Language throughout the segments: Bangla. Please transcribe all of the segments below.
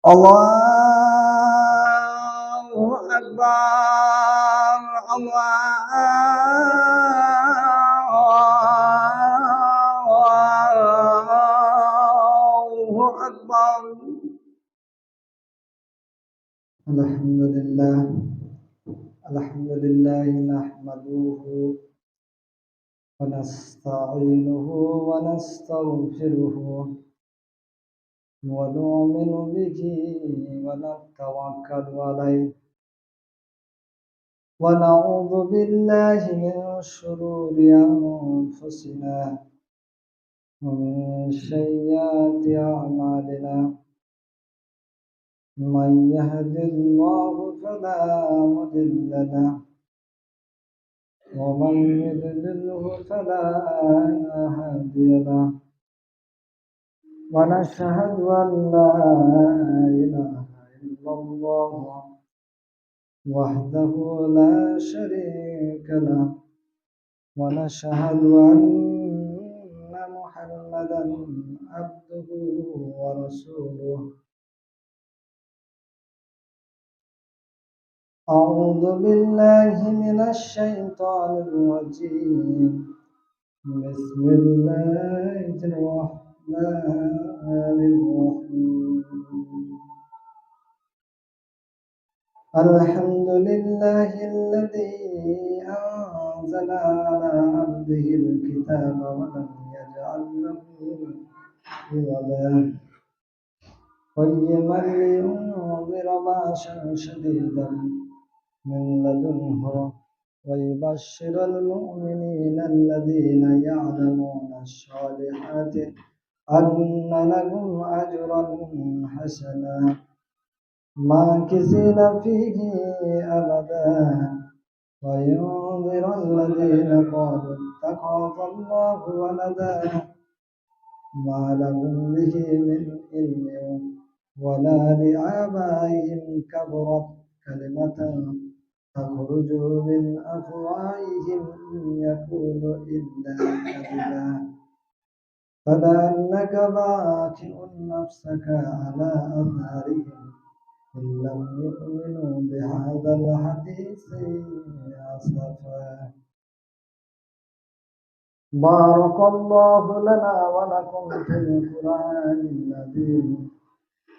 Allahu Akbar, Allahu Akbar. Alhamdulillah, Alhamdulillah nahmaduhu wa nasta'inuhu wa nastaghfiruhu wa nu'minu bihi wa natawakkalu alayhi. ونعوذ بالله من شرور أنفسنا ومن سيئات أعمالنا من يهد الله فلا مضل له ومن يضلله فلا هادي له ونشهد أن لا إله إلا الله وحده لا شريك له ونشهد أن محمدا عبده ورسوله. أعوذ بالله من الشيطان الرجيم. بسم الله الرحمن الرحيم. الحمد لله الذي أنزل على عبده الكتاب ولم يجعل له عوجا قيما لينذر بأسا شديدا من لدنه ويبشر المؤمنين الذين يعملون الصالحات أن لهم أجرا حسنا ماكثين فيه أبدا وينذر الذين قالوا اتخذ الله ولدا ما لهم به من علم ولا لآبائهم كبرت كلمة تخرج من أفواههم إن يقول إلا كذبا فلعلك باخع نفسك على آثارهم إن لم يؤمنوا بهذا الحديث أسفا. بارك الله لنا ولكم في القرآن العظيم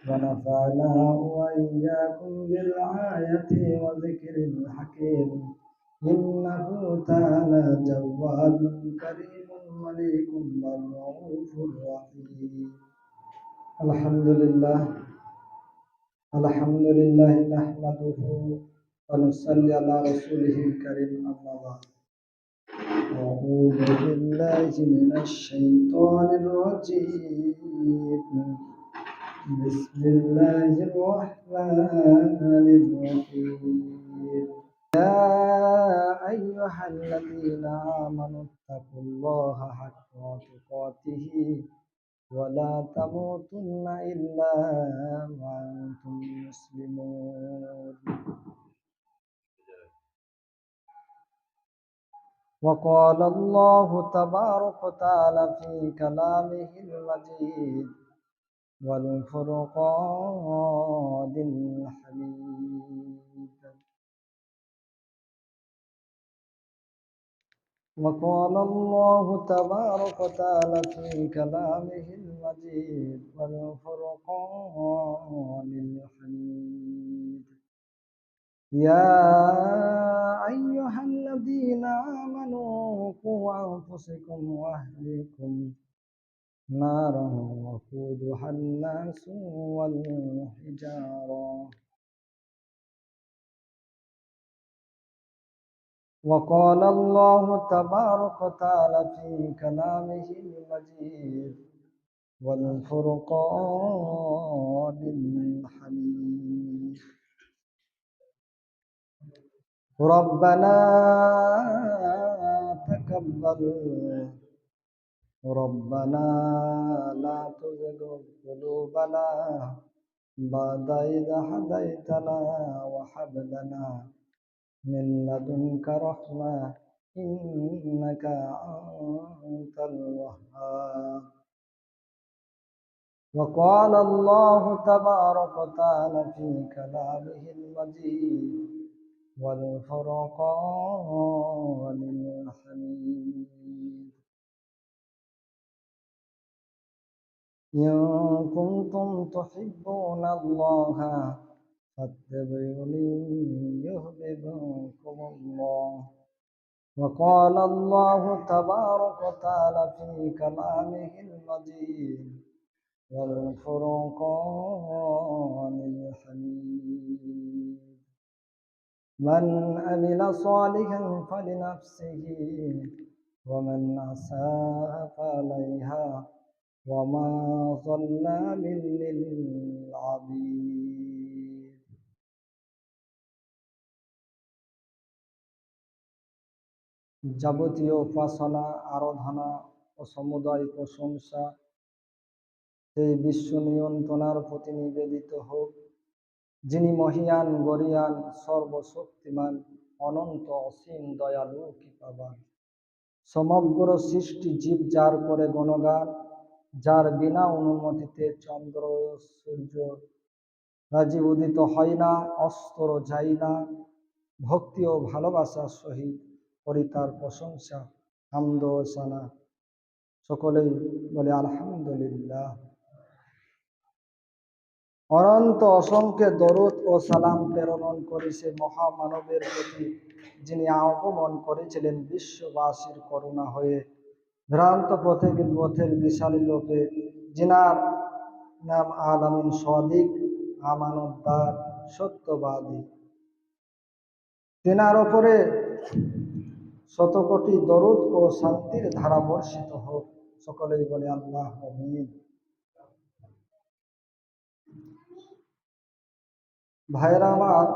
ونفعنا وإياكم بالآية وذكر الحكيم إنه تعالى جواد كريم مليك رؤوف رحيم. الحمد لله نحمده ونصلي على رسوله الكريم أما بعد. أعوذ بالله من الشيطان الرجيم. بسم الله الرحمن الرحيم. يا أيها الذين آمنوا اتقوا الله حق تقاته ولا تموتن إلا وأنتم مسلمون. وقال الله تبارك وتعالى في كلامه المجيد والفرقان الحميد. وقال الله تبارك وتعالى في كلامه المجيد والفرقان الحميد. يا أيها الذين آمنوا قوا أنفسكم وأهليكم نارا وقودها الناس والحجارة. وقال الله تبارك وتعالى في كلامه المجيد والفرقان الحميد. ربنا لا تزغ قلوبنا بعد إذ هديتنا وهب لنا من لدنك رحمة إنك أنت الوهاب. وقال الله تبارك وتعالى في كلامه المجيد والفرقان الحميد إن كنتم تحبون الله فاتبعوني يحببكم الله وقال الله تبارك وتعالى في كلامه المجيد والفرقان الحميد من عمل صالحا فلنفسه ومن أساء فعليها وما ظلام للعبيد যাবতীয় উপাসনা আরাধনা ও সমুদয় প্রশংসা সেই বিশ্ব নিয়ন্ত্রণার প্রতি নিবেদিত হোক, যিনি মহিয়ান গরিয়ান সর্বশক্তিমান অনন্ত অসীম দয়ালু কৃপাবান। সমগ্র সৃষ্টি জীব যার করে গণগান, যার বিনা অনুমতিতে চন্দ্র সূর্য রাজি উদিত হয় না, অস্তর যায় না। ভক্তি ও ভালোবাসার সহিত করি তার প্রশংসা, হামদ ও সানা। সকলেই বলে আলহামদুলিল্লাহ। অনন্ত অসংখ্য দরুদ ও সালাম প্রেরণ করেছে মহামানবের প্রতি, যিনি আগমন করেছিলেন বিশ্ববাসীর করুণা হয়ে, ভ্রান্ত পথের দিশালী লোকে, যিনার নাম আলামিন সাদিক, আমানতদার, সত্যবাদী। তেনার ওপরে শতকোটি দরুদ ও শান্তির ধারা বর্ষিত হোক। সকলেই বলে আল্লাহ আমিন। ভাইরা আমার,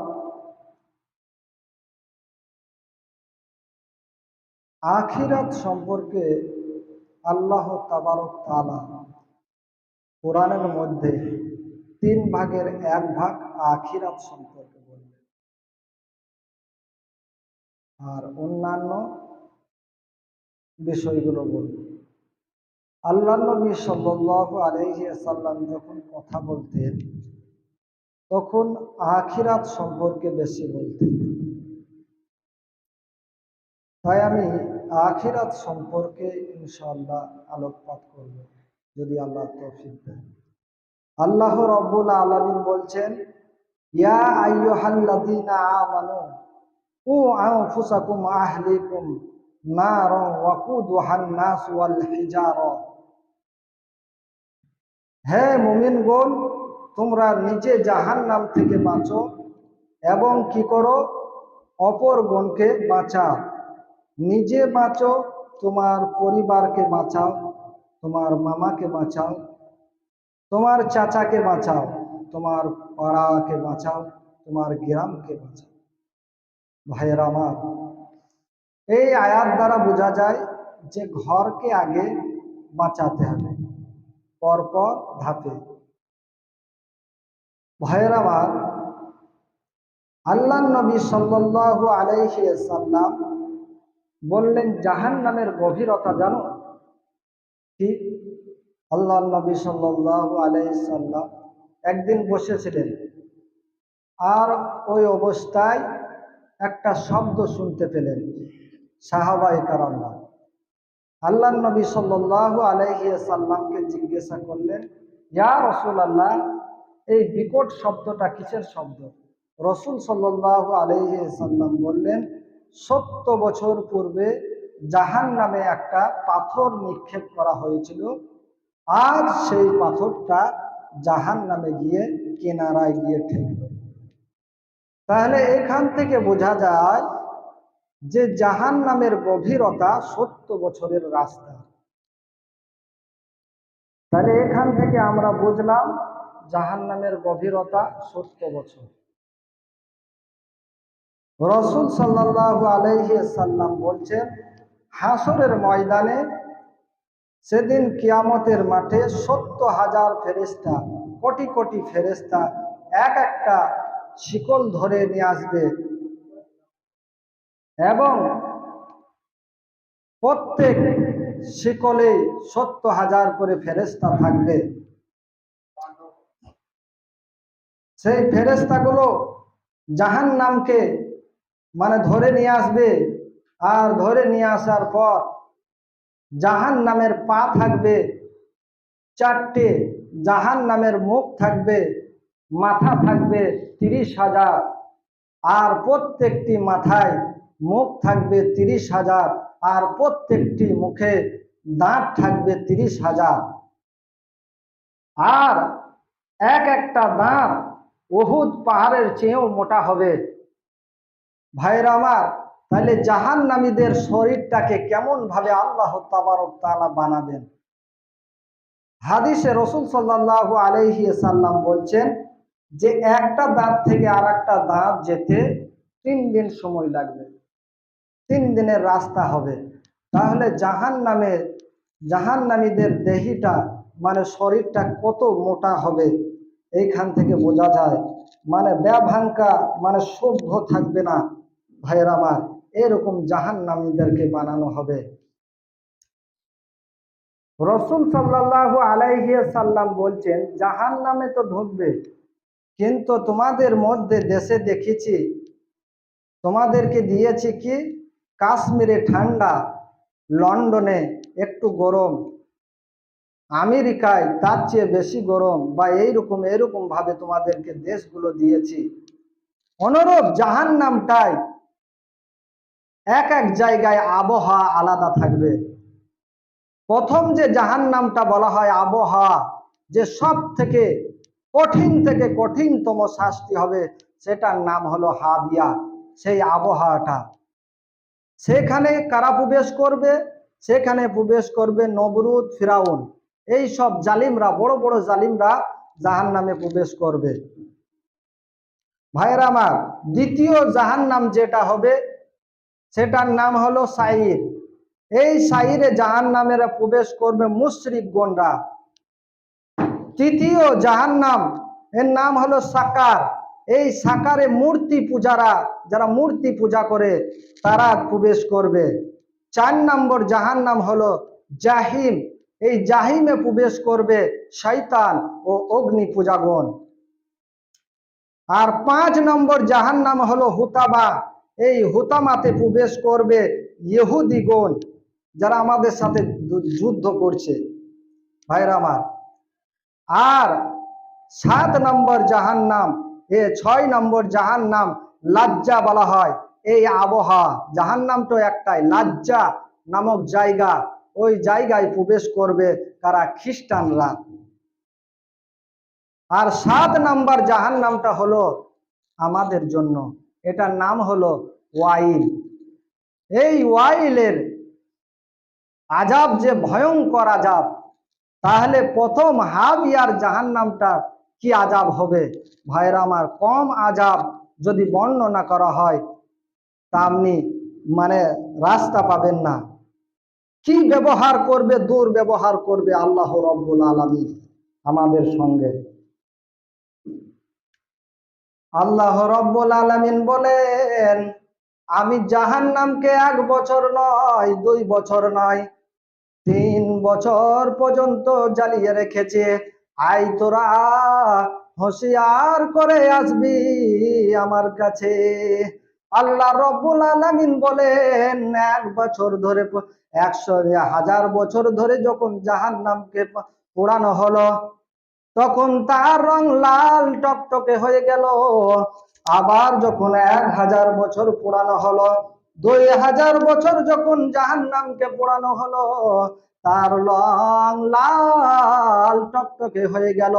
আখিরাত সম্পর্কে আল্লাহ তাবারক তাআলা কোরআনের মধ্যে 3 ভাগের 1 ভাগ আখিরাত সম্পর্কে বললেন, আর অন্যান্য বিষয়গুলো বললেন। আল্লাহ নবী সাল্লাল্লাহু আলাইহি ওয়াসাল্লাম যখন কথা বলতেন তখন আখিরাত সম্পর্কে বেশি বলতেন। তাই আমি আখিরাত সম্পর্কে ইনশাআল্লাহ আলোকপাত করব, যদি আল্লাহ তৌফিক দেন। আল্লাহ রাব্বুল আলামিন বলছেন, ইয়া আইয়ুহাল্লাযীনা আমানু কু আনফুসাকুম আহলিকুম নারান ওয়াকুদুহান নাস ওয়াল হিজারা। হে মুমিনগণ, তোমরা নিজে জাহান্নাম থেকে বাঁচো এবং কি করো, অপরগণকে বাঁচাও। নিজে বাঁচো, তোমার পরিবারকে বাঁচাও, তোমার মামাকে বাঁচাও, তোমার চাচাকে বাঁচাও, তোমার পাড়াকে বাঁচাও, তোমার গ্রামকে বাঁচাও। ভাইয়েরা আমার, এই আয়াত দ্বারা বোঝা যায় যে ঘরকে আগে বাঁচাতে হবে, পরপর ধাপে। ভাইয়েরা আমার, আল্লাহ নবী সাল্লাল্লাহু আলাইহি ওয়াসাল্লাম বললেন জাহান্নামের গভীরতা জানো কি? আল্লাহ নবী সাল্লাল্লাহু আলাইহি ওয়াসাল্লাম একদিন বসেছিলেন, আর ওই অবস্থায় একটা শব্দ শুনতে পেলেন। সাহাবায়ে কেরামরা আল্লাহ নবী সাল্লাল্লাহু আলাইহি ওয়াসাল্লামকে জিজ্ঞাসা করলেন, ইয়া রাসূলুল্লাহ, এই বিকট শব্দটা কিসের শব্দ? রাসূল সাল্লাল্লাহু আলাইহি ওয়াসাল্লাম বললেন, 70 বছর পূর্বে জাহান্নামে একটা পাথর নিক্ষেপ করা হয়েছিল, আর সেই পাথরটা জাহান্নামে গিয়ে কিনারায় গিয়ে ঠেকল। তাহলে এখান থেকে বোঝা যায় যে জাহান্নামের গভীরতা 70 বছরের রাস্তা। তাহলে এখান থেকে আমরা বুঝলাম জাহান্নামের গভীরতা 70 বছর। রাসূল সাল্লাল্লাহু আলাইহি ওয়াসাল্লাম বলছেন, হাসরের ময়দানে সেদিন কিয়ামতের মাঠে 70,000 ফেরেশতা, কোটি কোটি ফেরেশতা এক একটা শিকল ধরে নিয়ে আসবে এবং প্রত্যেক শিকলে 70,000 করে ফেরেশতা থাকবে। সেই ফেরেশতাগুলো জাহান্নামকে মানে ধরে নিয়ে আসবে। আর ধরে নিয়ে আসার পর জাহান্নামের পা থাকবে চারটে, জাহান্নামের মুখ থাকবে, মাথা থাকবে 30,000, আর প্রত্যেকটি মাথায় মুখ থাকবে 30,000, আর প্রত্যেকটি মুখে দাঁত থাকবে 30,000, আর এক একটা দাঁত উহুদ পাহাড়ের চেয়েও মোটা হবে। ভাইরা আমার, তাহলে জাহান্নামীদের শরীরটাকে কেমন ভাবে আল্লাহ তাবারক তাআলা বানাবেন। হাদিসে রাসূল সাল্লাল্লাহু আলাইহি সাল্লাম বলছেন যে একটা দাঁত থেকে আর একটা দাঁত যেতে 3 দিন সময় লাগবে, 3 দিনের রাস্তা হবে। তাহলে জাহান্নামীদের দেহিটা মানে শরীরটা কত মোটা হবে এইখান থেকে বোঝা যায়। মানে ব্যাভাঙ্কা মানে সভ্য থাকবে না। ভাইয়ের আমার, এরকম জাহান্নামীদেরকে বানানো হবে। রাসূল সাল্লাল্লাহু আলাইহি সাল্লাম বলছেন জাহান্নামে তো ঢুকবে, কিন্তু তোমাদের মধ্যে দেশে দেখেছি তোমাদেরকে দিয়েছি কি কাশ্মীরে ঠান্ডা, লন্ডনে একটু গরম, আমেরিকায় তার চেয়ে বেশি গরম, বা এরকম ভাবে তোমাদেরকে দেশগুলো দিয়েছি। অনুরূপ জাহান্নামটাই এক এক জায়গায় আবহাওয়া আলাদা থাকবে। প্রথম যে জাহান্নামটা বলা হয় আবহাওয়া, যে সব থেকে কঠিনতম শাস্তি হবে, সেটার নাম হলো হাবিয়া। সেই আবহাওয়াটা, সেখানে কারা প্রবেশ করবে? সেখানে প্রবেশ করবে নমরুদ, ফিরাউন, এই সব জালিমরা, বড় বড় জালিমরা জাহান্নামে প্রবেশ করবে। ভাইয়েরা আমার, দ্বিতীয় জাহান্নাম যেটা হবে সেটার নাম হলো সাইর। এই সাইরে জাহান্নামেরা প্রবেশ করবে মুশরিকগণরা। তৃতীয় জাহান্নাম এর নাম হলো সাকার। এই সাকারে মূর্তি পূজারা, যারা মূর্তি পূজা করে তারা প্রবেশ করবে। 4 নম্বর জাহান্নাম হলো জাহিম। এই জাহিমে প্রবেশ করবে শয়তান ও অগ্নি পূজাগণ। আর 5 নম্বর জাহান্নাম হলো হুতামা। এই হুতামাতে প্রবেশ করবে ইহুদিগণ, যারা আমাদের সাথে যুদ্ধ করছে। ভাইরা আমার, আর 7 নম্বর জাহান্নাম, 6 নম্বর জাহান্নাম লাজ্জা বলা হয়। এই আবহাওয়া, জাহান্নাম তো একটাই, লাজ্জা নামক জায়গা, ওই জায়গায় প্রবেশ করবে কারা? খ্রিস্টানরা। আর 7 নম্বর জাহান্নামটা হলো আমাদের জন্য, এটার নাম হলো ওয়াইল। এই ওয়াইলের আজাব যে ভয়ঙ্কর আজাব। তাহলে প্রথম হাবিয়ার জাহান্নামটা কি আজাব হবে? ভাইরা আমার, কম আজাব যদি বর্ণনা করা হয় তা আপনি মানে রাস্তা পাবেন না। কি ব্যবহার করবে, দুর্ব্যবহার করবে আল্লাহ রব্বুল আলামিন আমাদের সঙ্গে। আল্লাহ রব্বুল আলামিন বলেন, আমি জাহান্নামকে 1 বছর নয়, 2 বছর নয়, 3 বছর পর্যন্ত জ্বালিয়ে রেখেছে। আই তোরা হুঁশিয়ার করে আসবি আমার কাছে। আল্লাহ রব্বুল আলামিন বলেন 1 বছর ধরে, 100,000 বছর ধরে যখন জাহান্নামকে পোড়ানো হলো, তখন তার রং লাল টকটকে হয়ে গেল। আবার যখন 1000 বছর পোড়ানো হলো, 2000 বছর যখন জাহান্নামকে পোড়ানো হলো, তার রং লাল টকটকে হয়ে গেল।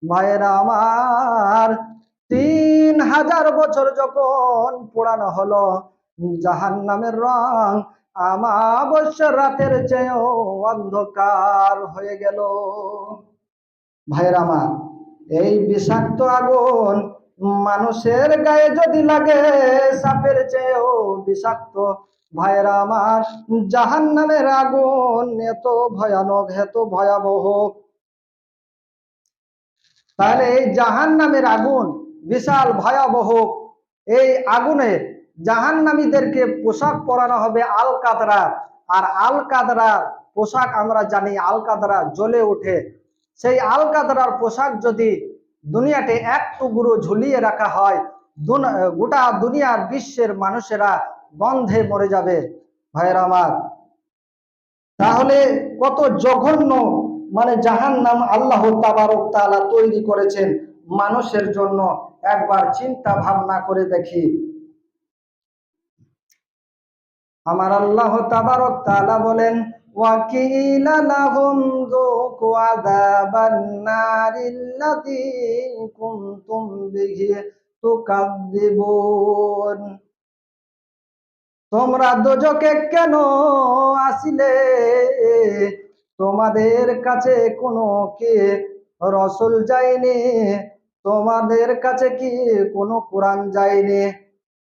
ভাইয়েরা আমার, 3000 বছর যখন পোড়ানো হলো, জাহান্নামের রং আমাবস্যার রাতের চেয়েও অন্ধকার হয়ে গেল। ভাইয়েরা আমার, এই বিষাক্ত আগুন মানুষের গায়ে যদি লাগে সাপের চেয়েও বিষাক্ত। ভাইয়েরা আমার, জাহান্নামের আগুন এত ভয়ানক, এত ভয়াবহ। তাহলে এই জাহান্নামের আগুন বিশাল ভয়াবহ। এই আগুনে জাহান্নামীদেরকে পোশাক পরানো হবে আল কাদরা। আর আল কাদরার পোশাক আমরা জানি, আল কাদরা জ্বলে ওঠে। সেই আল কাদরার পোশাক যদি দুনিয়াতে এক টুকরো ঝুলিয়ে রাখা হয়, গোটা দুনিয়ার বিশ্বের মানুষেরা গন্ধে মরে যাবে। ভাইয়েরা আমার, তাহলে কত জঘন্য জাহান্নাম আল্লাহ তাবারক তাআলা তৈরি করেছেন মানুষের জন্য, একবার চিন্তা ভাবনা করে দেখি। আমার আল্লাহ তাবারক তাআলা বলেন, ওয়াকিলা লাহুম যুকু আযাবান নারিল্লাতী কুনতুম বিহি তুকাযযিবুন। তোমরা দোজকে কেন আসিলে? তোমাদের কাছে কোনো কি রসুল যায়নি? তোমাদের কাছে কি কোনো কোরআন যায়নি?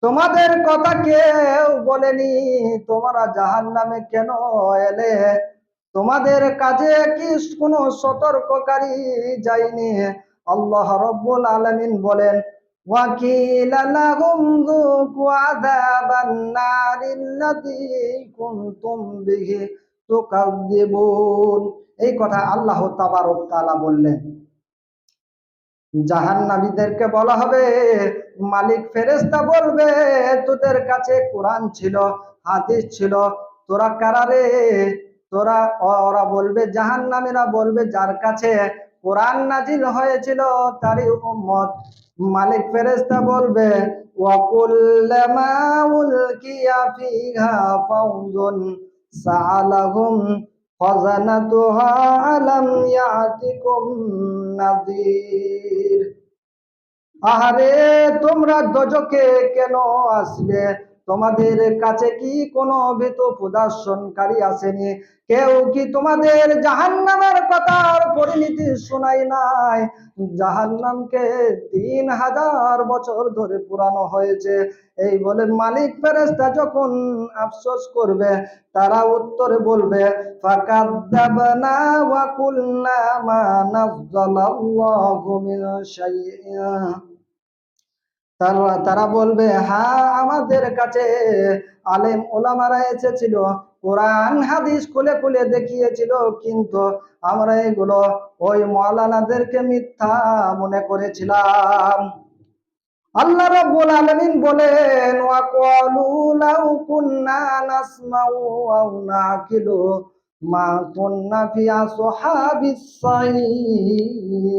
তোমাদের কথা কেউ বলেনি? তোমরা জাহান্নামে কেন এলে? তোমাদের কাছে কি কোনো সতর্ককারী যায়নি? আল্লাহ রাব্বুল আলামিন বলেন, ওয়াকিলা লাহুম যুকু আযাবান নারিল্লাতী কুনতুম বিহি তুকাযযিবুন। এই কথা আল্লাহ তাবারক তাআলা বললেন। জাহান্নামীদেরকে বলা হবে, মালিক ফেরেশতা বলবে, তোদের কাছে কোরআন ছিল, হাদিস ছিল, তোরা কারা রে? ওরা বলবে, জাহান্নামীরা বলবে, যার কাছে কোরআন নাজিল হয়েছিল তারই উম্মত। মালিক ফেরেশতা বলবে, ওয়া কুল্লামা উলকিয়া ফিহা ফাউজুন সাআলাহুম খাযানাতুহা আলাম ইয়াতিকুম নাযীর। আহারে, তোমরা দোজকে কেন আসলে? তোমাদের কাছে কি কোনো ভীত প্রদর্শনকারী আসেনি? কেউ কি তোমাদের জাহান্নামের কথার পরিণতি শোনাই নাই? জাহান্নামকে 3000 বছর ধরে পুরানো হয়েছে। এই বলে মালিক ফেরেশতা যখন আফসোস করবে, তারা উত্তরে বলবে, ফাকাদ্দাবনা ওয়া কুলনা মা নাযালাল্লাহু মিন শাইইন। তারা বলবে, হ্যাঁ, আমাদের কাছে আলেম ওলামারা এসেছিল, কোরআন হাদিস খুলে খুলে দেখিয়েছিল, কিন্তু আমরা এগুলো ওই মাওলানাদেরকে মিথ্যা মনে করেছিলাম। আল্লাহ রাব্বুল আলামিন বলেন, ওয়া ক্বালু লাউ কুন্না নাসমাউ আও নাকিলু মা কুন্না ফি আসহাবিস সাইর।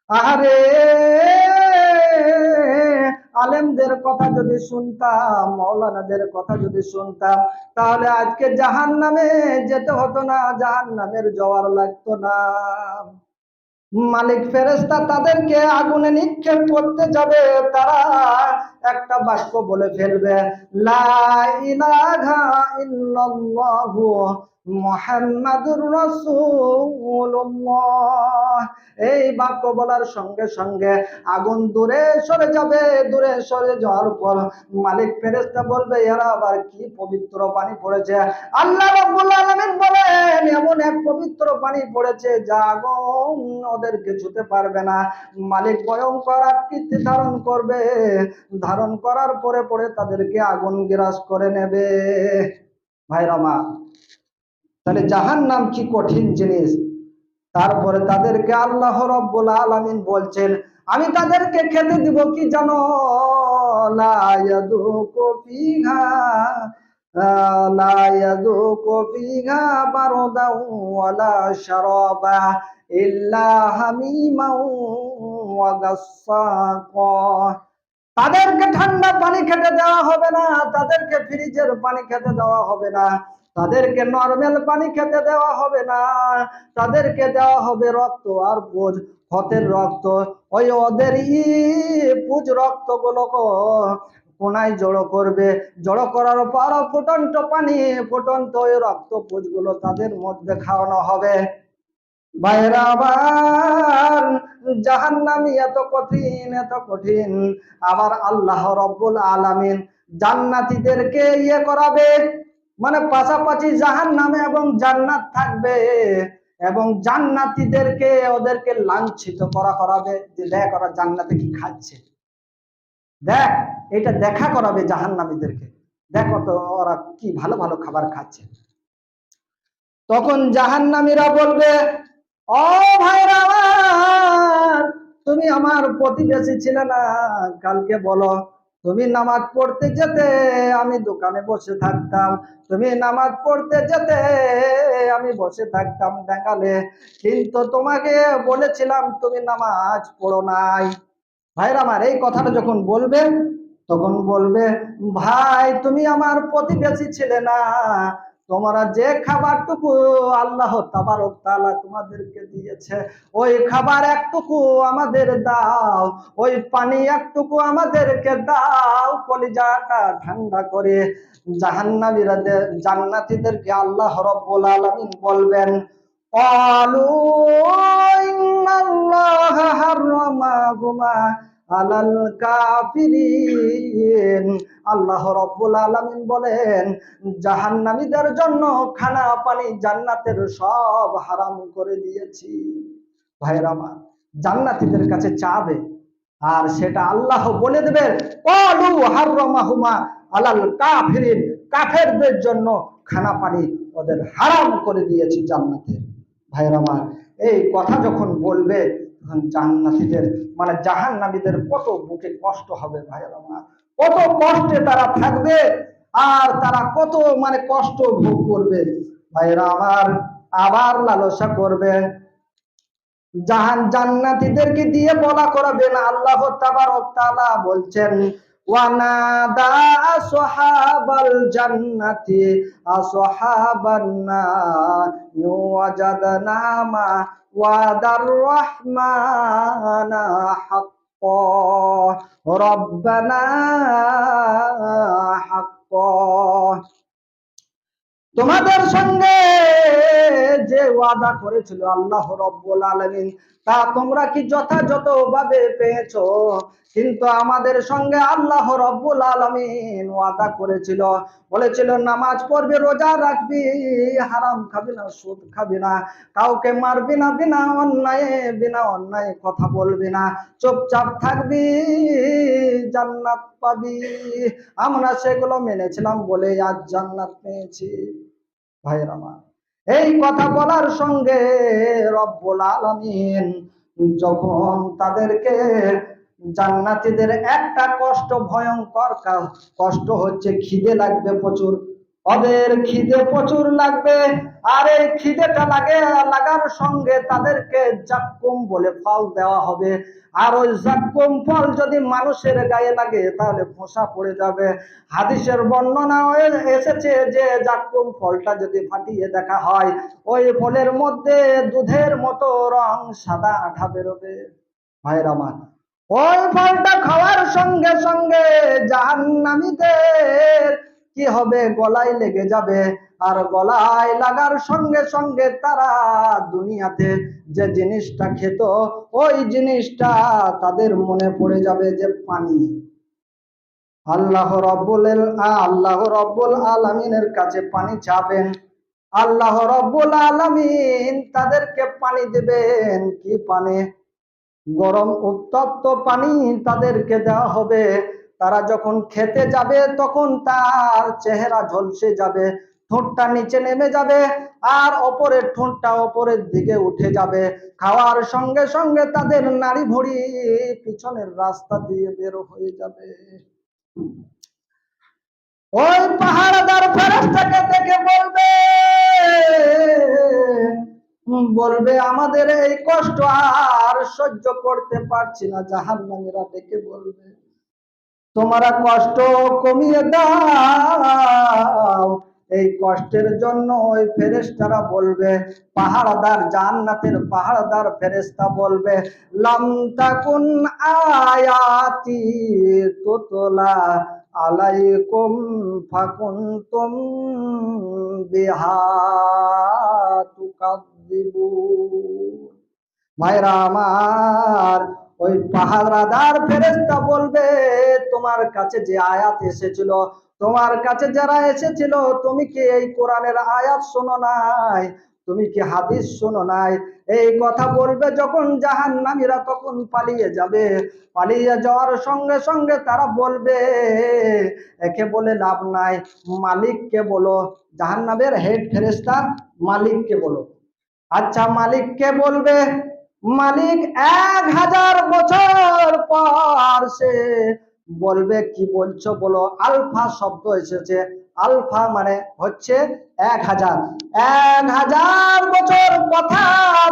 আরে, আলেমদের কথা যদি শুনতাম, মাওলানাদের কথা যদি শুনতাম, তাহলে আজকে জাহান্নামে যেতে হতো না, জাহান্নামের জোয়ার লাগতো না। মালিক ফেরেশতা তাদেরকে আগুনে নিক্ষেপ করতে যাবে, তারা একটা বাক্য বলে ফেলবে, লা ইলাহা ইল্লাল্লাহু মুহাম্মাদুর রাসূলুল্লাহ। এই বাক্য বলার সঙ্গে সঙ্গে আগুন দূরে সরে যাবে। দূরে সরে যাওয়ার পর মালিক ফেরেশতা বলবে, এরা আবার কি পবিত্র পানি পড়েছে। আল্লাহ রাব্বুল আলামিন বলেন, এমন এক পবিত্র পানি পড়েছে যা আগুন ওদেরকে ছুতে পারবে না। মালিক ভয়ঙ্কর আকৃতি ধারণ করবে, ধারণ করার পরে পরে তাদেরকে আগুন গ্রাস করে নেবে। ভাইরা আমার, তাহলে জাহান্নাম কি কঠিন জিনিস। তারপরে তাদেরকে আল্লাহ রাব্বুল আলামিন বলছেন, আমি তাদেরকে খেতে দিব কি জানো? লা ইয়াযুকু ফিহা লা ইয়াযুকু ফিহা বারদাও ওয়ালা শারাবা ইল্লা হামিমাও ওয়া গাসসাকা। তাদেরকে ঠান্ডা পানি খেতে দেওয়া হবে না, তাদেরকে ফ্রিজের পানি খেতে দেওয়া হবে না, তাদেরকে নরমাল পানি খেতে দেওয়া হবে না, তাদেরকে দেওয়া হবে রক্ত আর পুজ, হতের রক্ত। ওই ওদের পুজ রক্ত গুলো কোনায় জড়ো করবে, জড়ো করার পর ফুটন্ত পানি, ফুটন্ত ওই রক্ত পুজ গুলো তাদের মধ্যে খাওয়ানো হবে। ভাইরা আবার, জাহান্নামী এত কঠিন, এত কঠিন। আবার আল্লাহ রাব্বুল আলামিন জান্নাতীদেরকে করাবে, পাশাপাশি জাহান্নামে এবং জান্নাত থাকবে, এবং জান্নাতীদেরকে ওদেরকে লাঞ্ছিত করাবে, যে দেখ ওরা জান্নাতে কি খাচ্ছে, দেখ, এটা দেখা করাবে জাহান্নামীদেরকে, দেখো তো ওরা কি ভালো ভালো খাবার খাচ্ছে। তখন জাহান্নামীরা বলবে, ও ভাইরা আমার, তুমি আমার প্রতিবেশী ছিলে না? কালকে বলো, তুমি নামাজ পড়তে যেতে, আমি দোকানে বসে থাকতাম। তুমি নামাজ পড়তে যেতে, আমি বসে থাকতাম দেখালে। কিন্তু তোমাকে বলেছিলাম তুমি নামাজ পড়ো নাই। ভাইরা আমার, এই কথাটা যখন বলবে তখন বলবে, ভাই তুমি আমার প্রতিবেশী ছিলে না? তোমরা যে খাবারটুকু আল্লাহ তাবারক তাআলা তোমাদেরকে দিয়েছে, ওই খাবার একটুকু আমাদের দাও, ওই পানি একটুকু আমাদেরকে দাও, কলিজাটা ঠান্ডা করে। জাহান্নামীরা জান্নাতীদেরকে আল্লাহ রাব্বুল আলামিন বলবেন, ক্বালু ইন্নাল্লাহা হাররামাহুমা আলাল কাফিরিন। আল্লাহ রাব্বুল আলামিন বলেন, জাহান্নামীদের জন্য খানা পানি জান্নাতের সব হারাম করে দিয়েছি। ভাইরা আমার, জান্নাতীদের কাছে চাবে, আর সেটা আল্লাহ বলে দেবে, ক্বালু হাররামাহুমা আলাল কাফিরিন, কাফেরদের জন্য খানা পানি ওদের হারাম করে দিয়েছি জান্নাতে। ভাইরা আমার, এই কথা যখন বলবে তখন জান্নাতীদের মানে জাহান্নামীদের কত বুকে কষ্ট হবে ভাইরা আমার, কত কষ্টে তারা থাকবে, আর তারা কত মানে কষ্ট ভোগ করবে। ভাইরা আমার, আবার লালসা করবে। জান্নাতীদেরকে দিয়ে বলা করাবে না। আল্লাহ তাবারক তাআলা বলছেন, ওয়ানাদা আসহাবাল জান্নাতি আসহাবান নার ওয়াজাদনা মা ওয়াদার রহমানা হাক্কা রব্বানা হাক্কা। তোমাদের সঙ্গে যে ওয়াদা করেছিল আল্লাহ রাব্বুল আলামিন, তা তোমরা কি যথাযথভাবে পেয়েছো? কিন্তু আমাদের সঙ্গে আল্লাহ রাব্বুল আলামিন ওয়াদা করেছিল, বলেছিল নামাজ পড়বি, রোজা রাখবি, হারাম খাবি না, সুদ খাবি না, কাউকে মারবি না, বিনা অন্যায় কথা বলবি না, চুপচাপ থাকবি, জান্নাত পাবি। আমরা সেগুলো মেনেছিলাম বলে আজ জান্নাত পেয়েছি। ভাইয়ের আমার, এই কথা বলার সঙ্গে রব্বুল আলামিন যখন তাদেরকে, জান্নাতীদের একটা কষ্ট, ভয়ঙ্কর কষ্ট হচ্ছে খিদে লাগবে প্রচুর, ওদের খিদে প্রচুর লাগবে। আর এই খিদেটা লাগার সঙ্গে তাদেরকে জাক্কুম বলে ফল দেওয়া হবে। আর ওই জাক্কুম ফল যদি মানুষের গায়ে লাগে তাহলে ফোঁসা পড়ে যাবে। হাদিসের বর্ণনা এসেছে যে জাক্কুম ফলটা যদি ফাটিয়ে দেখা হয়, ওই ফলের মধ্যে দুধের মতো রং সাদা আঠা বেরোবে। ভাইরা আমার, ওই ফলটা খাওয়ার সঙ্গে সঙ্গে জাহান্নামীদের কি হবে, গলায় লেগে যাবে। আর গলায় লাগার সঙ্গে সঙ্গে তারা দুনিয়াতে যে জিনিসটা খেত, ওই জিনিসটা তাদের মনে পড়ে যাবে যে পানি। আল্লাহ রব্বুল আলামিনের কাছে পানি চাবেন, আল্লাহ রব্বুল আলামিন তাদেরকে পানি দেবেন। কি পানি? গরম উত্তপ্ত পানি তাদেরকে দেওয়া হবে। তারা যখন খেতে যাবে তখন তার চেহারা ঝলসে যাবে, ঠোঁটটা নিচে নেমে যাবে, আর অপরের ঠোঁটটা অপরের দিকে উঠে যাবে। খাওয়ার সঙ্গে সঙ্গে তাদের নাড়ি ভুঁড়ি পিছনের রাস্তা দিয়ে বের হয়ে যাবে। ওই পাহাড়দার ফেরেশতাকে দেখে বলবে আমাদের এই কষ্ট আর সহ্য করতে পারছি না। জাহান্নামীরা ডেকে বলবে, তোমরা কষ্ট কমিয়ে দাও। এই কষ্টের জন্য ওই ফেরেশতারা বলবে, পাহাড়দার জান্নাতের পাহাড়দার ফেরেশতা বলবে, লাম তাকুন আয়াতি তুতলা আলাইকুম ফাকুনতুম বিহা তুকাদ্দিবুন। ভাইরা আমার, ওই পাহারাদার ফেরেশতা বলবে, তোমার কাছে যে আয়াত এসেছিল, তোমার কাছে যারা এসেছিল, তুমি কি এই কোরআনের আয়াত শোনো নাই? তুমি কি হাদিস শোনো নাই? এই কথা বলবে যখন জাহান্নামীরা তখন পালিয়ে যাবে। পালিয়ে যাওয়ার সঙ্গে সঙ্গে তারা বলবে, একে বলে লাভ নাই, মালিককে বলো। জাহান্নামের হেড ফেরেশতা মালিককে বলো। আচ্ছা মালিককে বলবে, মালিক 1000 বছর পর সে বলবে, কি বলছো বলো। আলফা শব্দ এসেছে, আলফা মানে হচ্ছে 1000। 1000 বছর কথা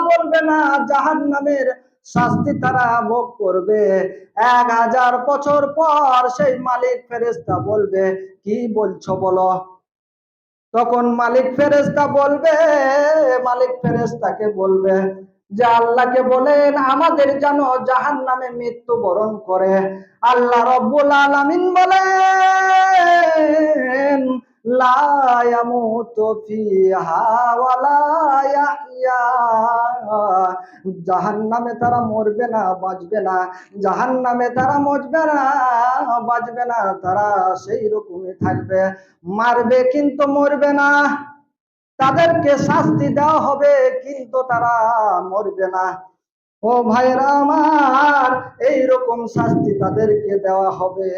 বলবে না, জাহান্নামের শাস্তি তারা ভোগ করবে। 1000 বছর পর সেই মালিক ফেরেশতা বলবে, কি বলছো বলো। তখন মালিক ফেরেশতা বলবে, মালিক ফেরেশতাকে বলবে যে আল্লাহকে বলেন আমাদের যেন জাহান্নামে মৃত্যুবরণ করে। আল্লাহ রব্বুল আলামিন বলেন লা ইয়ামুতু ফিহা ওয়ালা ইয়াহইয়া, জাহান্নামে তারা মরবে না, বাঁচবে না। জাহান্নামে তারা মরবে না, বাঁচবে না, তারা সেই রকমই থাকবে। মারবে কিন্তু মরবে না, তাদেরকে শাস্তি দেওয়া হবে কিন্তু তারা মরবে না। ও ভাইরা আমার, এইরকম শাস্তি তাদেরকে দেওয়া হবে।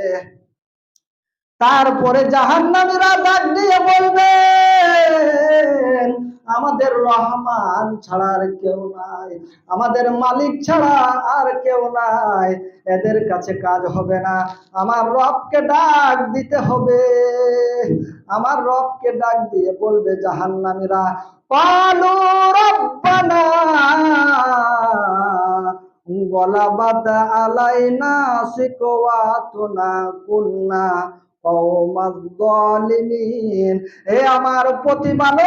তারপরে জাহান্নামীরা ডাক দিয়ে বলবে, আমাদের রহমান ছাড়া আর কেউ নাই, আমাদের মালিক ছাড়া আর কেউ নাই, এদের কাছে কাজ হবে না, আমার রবকে ডাক দিতে হবে। আমার রবকে ডাক দিয়ে বলবে জাহান্নামীরা, ক্বালু রব্বানা গলাবাত আলাইনা শিকওয়াতুনা কুন্না কওমাজ যালিমিন। হে আমার প্রতিপালক,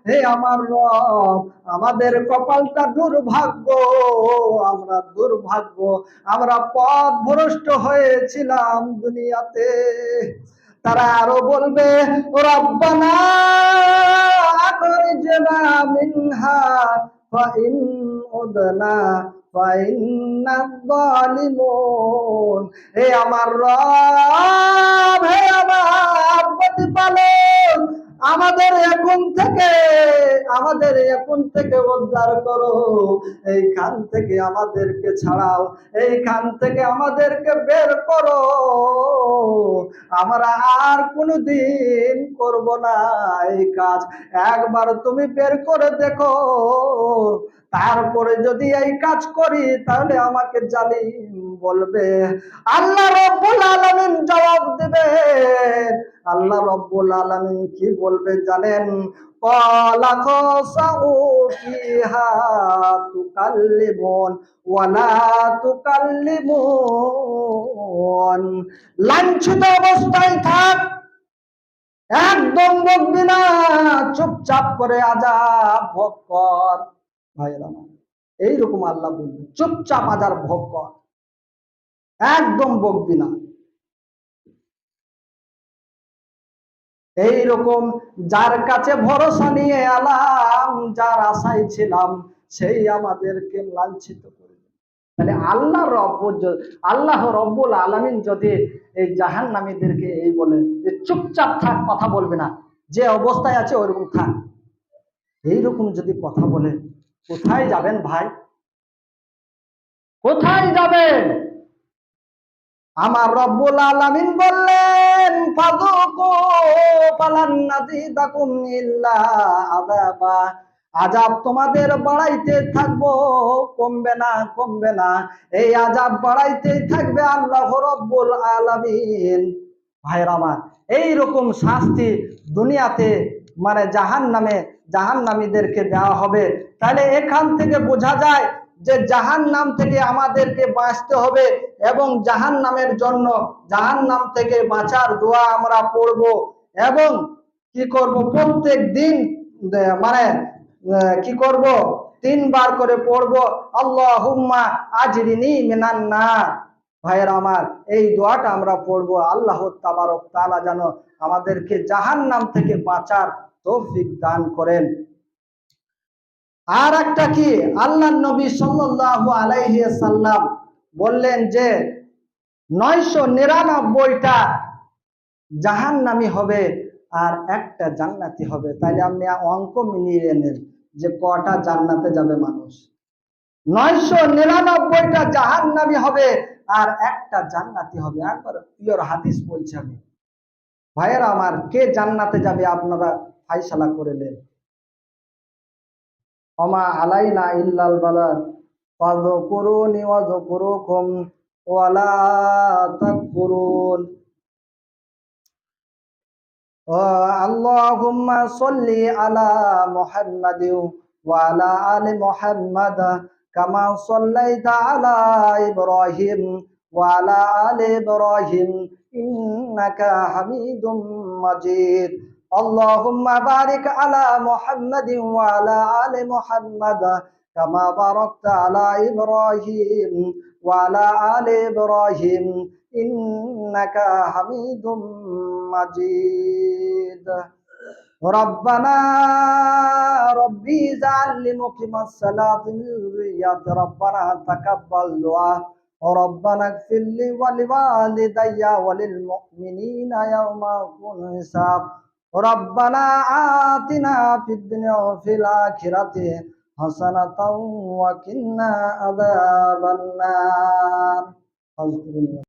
হে আমার রব, আমাদের কপালটা দুর্ভাগ্য, আমরা দুর্ভাগ্য, আমরা পথ ভ্রষ্ট হয়েছিলাম দুনিয়াতে। তারা আরো বলবে রব্বানা আখরিজনা মিনহা ফাইন উদনা ফাইন্না যালিমুন। হে আমার রব, হে আমার প্রতিপালক, আমাদের এখন থেকে উদ্ধার করো, এইখান থেকে আমাদেরকে ছাড়াও, এইখান থেকে আমাদেরকে বের করো, আমরা আর কোনোদিন করব না এই কাজ। একবার তুমি বের করে দেখো, তারপরে যদি এই কাজ করি তাহলে আমাকে জালিম বলবে। আল্লাহ রব্বুল আলামিন জবাব দিবেন। আল্লাহ রব্বুল আলামিন কি বলবে জানেন? ক্বালা খাসাউ ফিহা তুকাল্লিমুন ওয়া লা তুকাল্লিমুন। লাঞ্ছিত অবস্থায় থাক, একদম বকবি না, চুপচাপ করে আযাব ভোগ কর। ভাইরা আমার, এইরকম আল্লাহ বলবে, চুপচাপ আযাব ভোগ কর, একদম বকবি না। এইরকম যার কাছে ভরসা নিয়ে এলাম, যার আশায় ছিলাম, সেই আমাদেরকে লাঞ্ছিত করে। তাহলে আল্লাহ রব্বুল আলামিন যদি এই জাহান্নামীদেরকে এই বলে যে চুপচাপ থাক, কথা বলবে না, যে অবস্থায় আছে ওইরকম থাক, এইরকম যদি কথা বলে, কোথায় যাবেন ভাই? কোথায় যাবেন? আমার রব্বুল আলামিন বললেন ফাযুকু ফালান নাযীদাকুম ইল্লা আযাবা, আযাব তোমাদের বাড়াইতে থাকবো, কমবে না, কমবে না, এই আযাব বাড়াইতেই থাকবে আল্লাহ রব্বুল আলামিন। ভাইরা আমার, এইরকম শাস্তি দুনিয়াতে মানে জাহান্নামীদেরকে দেওয়া হবে। তাহলে এখান থেকে বোঝা যায় যে জাহান্নাম থেকে আমাদেরকে বাঁচতে হবে এবং জাহান্নাম থেকে বাঁচার দোয়া আমরা পড়ব এবং কি করব, প্রত্যেক দিন মানে কি করব, 3 বার করে পড়ব আল্লাহুম্মা আজরিনি মিনান নার। ভাইয়ের আমার, এই দোয়াটা আমরা পড়বো। আল্লাহ তাবারক তাআলা যেন আমাদেরকে জাহান্নাম থেকে বাঁচার তৌফিক দান করেন। আর একটা কি, আল্লাহর নবী সাল্লাল্লাহু আলাইহি সাল্লাম বললেন যে 999টা জাহান্নামী হবে আর একটা জান্নাতি হবে। তাইলে আপনি অঙ্ক মিলিয়ে নেন যে কটা জান্নাতে যাবে মানুষ। 999টা জাহান্নামী হবে আর একটা জান্নাতি হবে। একবার পিওর হাদিস বলছি আমি। ভাইয়েরা আমার, কে জান্নাতে যাবে আপনারা ফায়সালা করে নেন। ওমা আলাইনা ইল্লাল বালাগ ফাযকুরুনি ওয়াযকুরুকুম ওয়ালা তাকফুরুন। আল্লাহুম্মা সাল্লি আলা মুহাম্মাদিন ওয়া আলা আলি মুহাম্মাদ কামা সাল্লাইতা আলা ইব্রাহিম ওয়া আলা আলি ইব্রাহিম ইন্নাকা হামিদুম মাজিদ। আল্লাহুম্মা বারিক আলা মুহাম্মাদিন ওয়া আলা আলি মুহাম্মাদ কামা বারাকতা আলা ইব্রাহিম ওয়া আলা আলি ইব্রাহিম ইন্নাকা হামিদুম মাজিদ। রব্বানা রব্বি জাআলনি মুকিমাস সালাতি মিন যুররিয়াতি রব্বানা তাকাব্বাল দুআ রব্বানা ইগফিরলি ওয়া লিওয়ালিদাইয়া ওয়া লিল মুমিনিনা ইয়াওমা ইয়াকুমুল হিসাব। রব্বানা আতিনা ফিদ দুনিয়া ওয়া ফিল আখিরাতি হাসানাতাও ওয়া কিন্না আযাবান নার।